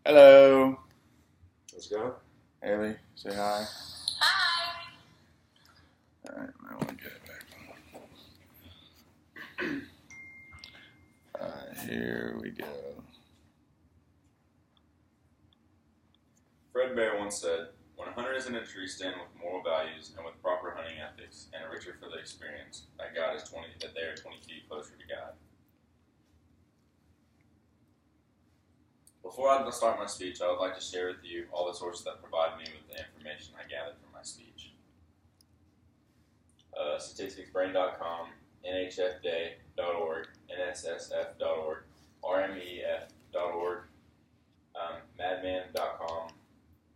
Hello. Let's go. Haley, say hi. Hi. Alright, I want to get it back. Here we go. Fred Bear once said, "When a hunter is in a tree stand with moral values and with proper hunting ethics and are richer for the experience, that they are 20 feet closer to God." Before I start my speech, I would like to share with you all the sources that provide me with the information I gathered from my speech. Statisticsbrain.com, nhfday.org, nssf.org, rmef.org, madman.com,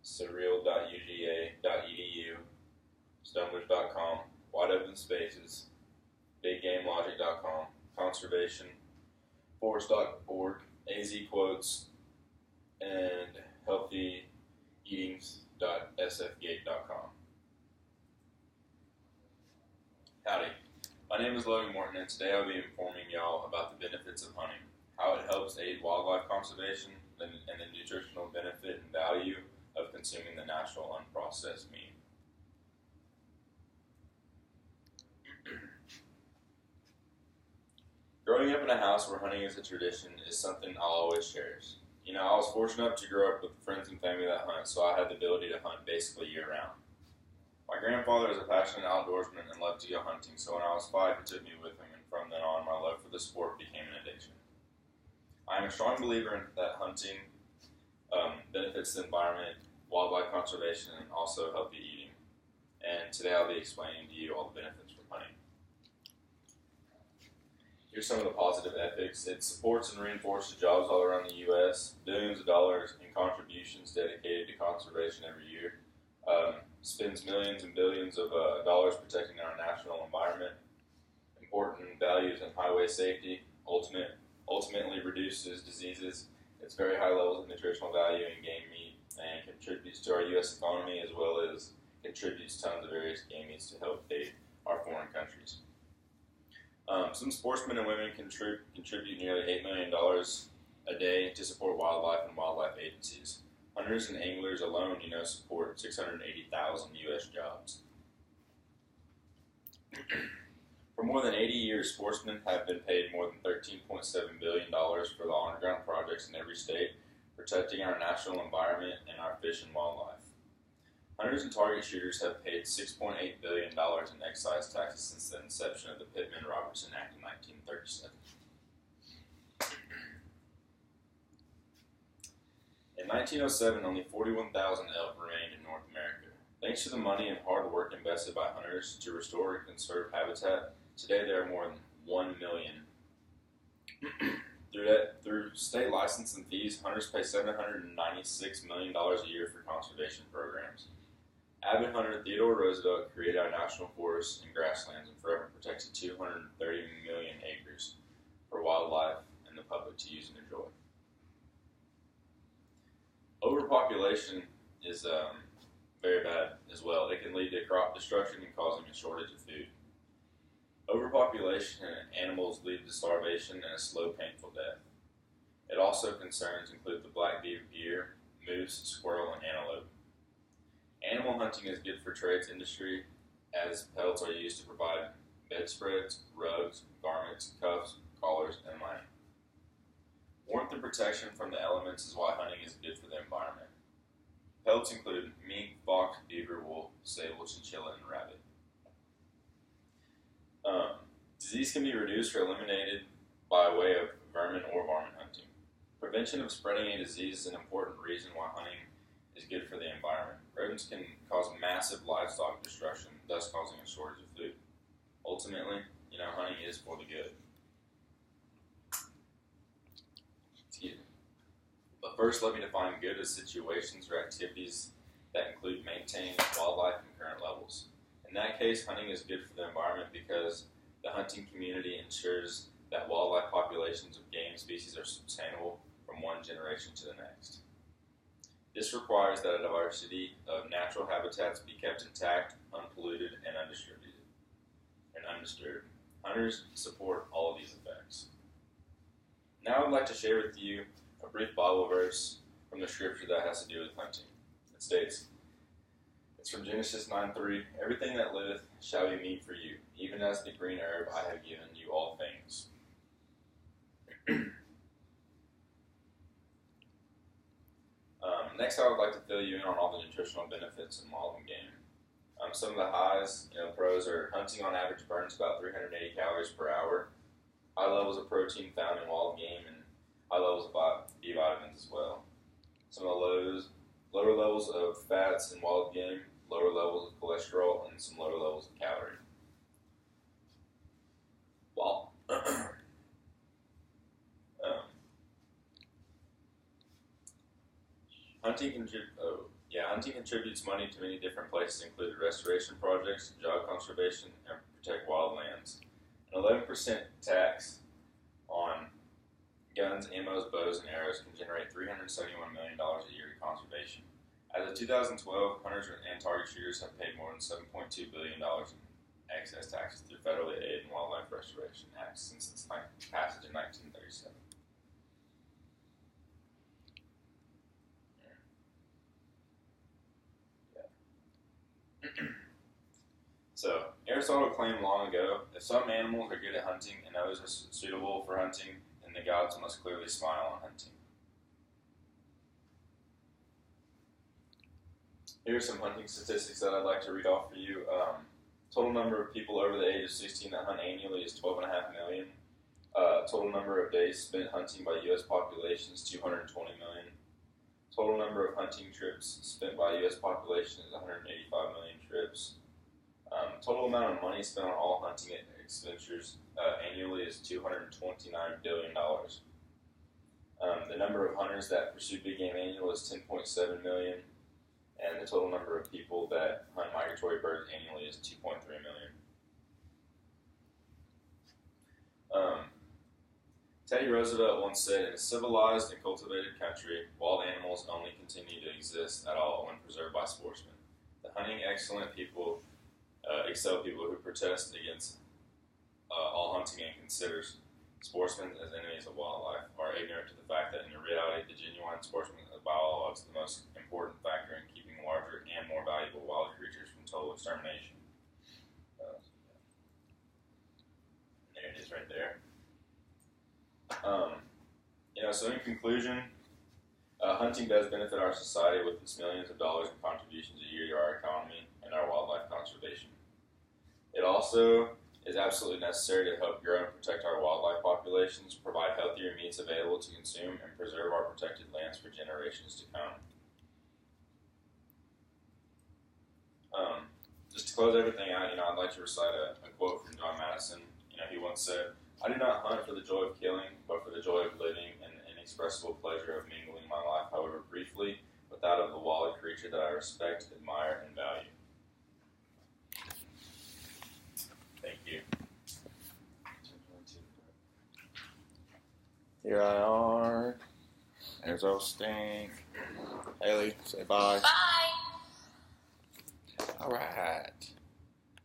surreal.uga.edu, stumblers.com, Wide Open Spaces, BigGameLogic.com, Conservation, Forest.org, AZ Quotes, and HealthyEatings.sfgate.com. Howdy, my name is Logan Morton, and today I'll be informing y'all about the benefits of hunting, how it helps aid wildlife conservation, and the nutritional benefit and value of consuming the natural unprocessed meat. Growing up in a house where hunting is a tradition is something I'll always cherish. You know, I was fortunate enough to grow up with friends and family that hunt, so I had the ability to hunt basically year-round. My grandfather is a passionate outdoorsman and loved to go hunting, so when I was 5, he took me with him, and from then on, my love for the sport became an addiction. I am a strong believer in that hunting benefits the environment, wildlife conservation, and also healthy eating. And today I'll be explaining to you all the benefits from hunting. Here's some of the positive ethics. It supports and reinforces jobs all around the U.S., billions of dollars in contributions dedicated to conservation every year, spends millions and billions of dollars protecting our national environment, important values in highway safety, ultimately reduces diseases, its very high levels of nutritional value in game meat, and contributes to our U.S. economy as well as contributes tons of various game meats to help aid our foreign countries. Some sportsmen and women contribute nearly $8 million a day to support wildlife and wildlife agencies. Hunters and anglers alone, support 680,000 U.S. jobs. For more than 80 years, sportsmen have been paid more than $13.7 billion for the on-ground projects in every state, protecting our natural environment and our fish and wildlife. Hunters and target shooters have paid $6.8 billion in excise taxes since the inception of the Pittman-Robertson Act in 1937. In 1907, only 41,000 elk remained in North America. Thanks to the money and hard work invested by hunters to restore and conserve habitat, today there are more than 1 million. Through state license and fees, hunters pay $796 million a year for conservation programs. Avid hunter Theodore Roosevelt created our national forests and grasslands and forever protected 230 million acres for wildlife and the public to use and enjoy. Overpopulation is very bad as well. It can lead to crop destruction and causing a shortage of food. Overpopulation and animals lead to starvation and a slow, painful death. It also concerns include the black deer, moose, squirrel, and antelope. Animal hunting is good for trades industry as pelts are used to provide bedspreads, rugs, garments, cuffs, collars, and lining. Warmth and protection from the elements is why hunting is good for the environment. Pelts include mink, fox, beaver, wolf, sable, chinchilla, and rabbit. Disease can be reduced or eliminated by way of vermin or varmint hunting. Prevention of spreading a disease is an important reason why hunting is good for the environment. Rodents can cause massive livestock destruction, thus causing a shortage of food. Ultimately, hunting is for the good. Excuse me. But first, let me define good as situations or activities that include maintaining wildlife in current levels. In that case, hunting is good for the environment because the hunting community ensures that wildlife populations of game species are sustainable from one generation to the next. This requires that a diversity of natural habitats be kept intact, unpolluted, and undisturbed. Hunters support all of these effects. Now I'd like to share with you a brief Bible verse from the scripture that has to do with hunting. It states, it's from Genesis 9:3, everything that liveth shall be meat for you, even as the green herb I have given you all things. Next, I would like to fill you in on all the nutritional benefits in wild game. Some of the highs, pros are hunting on average burns about 380 calories per hour. High levels of protein found in wild game and high levels of B vitamins as well. Some of the lower levels of fats in wild game, lower levels of cholesterol, and some lower levels of calorie. Well, hunting contributes money to many different places, including restoration projects, job conservation, and protect wild lands. An 11% tax on guns, ammos, bows, and arrows can generate $371 million a year to conservation. As of 2012, hunters and target shooters have paid more than $7.2 billion in excess taxes through federally aided and wildlife restoration acts since its passage in 1937. So, Aristotle claimed long ago, if some animals are good at hunting and others are suitable for hunting, then the gods must clearly smile on hunting. Here are some hunting statistics that I'd like to read off for you. Total number of people over the age of 16 that hunt annually is 12.5 million. Total number of days spent hunting by U.S. population is 220 million. Total number of hunting trips spent by U.S. population is 185 million trips. Total amount of money spent on all hunting expenditures annually is $229 billion. The number of hunters that pursue big game annual is 10.7 million, and the total number of people that hunt migratory birds annually is 2.3 million. Teddy Roosevelt once said, in a civilized and cultivated country, wild animals only continue to exist at all when preserved by sportsmen. The hunting excellent people excel people who protest against all hunting and considers sportsmen as enemies of wildlife are ignorant to the fact that in reality the genuine sportsman of biology is the most important factor in keeping larger and more valuable wild creatures from total extermination. There it is right there. So in conclusion, hunting does benefit our society with its millions of dollars in contributions a year to our economy and our wildlife conservation. It also is absolutely necessary to help grow and protect our wildlife populations, provide healthier meats available to consume, and preserve our protected lands for generations to come. Just to close everything out, I'd like to recite a quote from John Madison. He once said, "I do not hunt for the joy of killing, but for the joy of living and the inexpressible pleasure of mingling my life, however briefly, with that of the wild creature that I respect, admire, and value." Thank you. Here I are. There's old Stink. Haley, say bye. Bye. All right.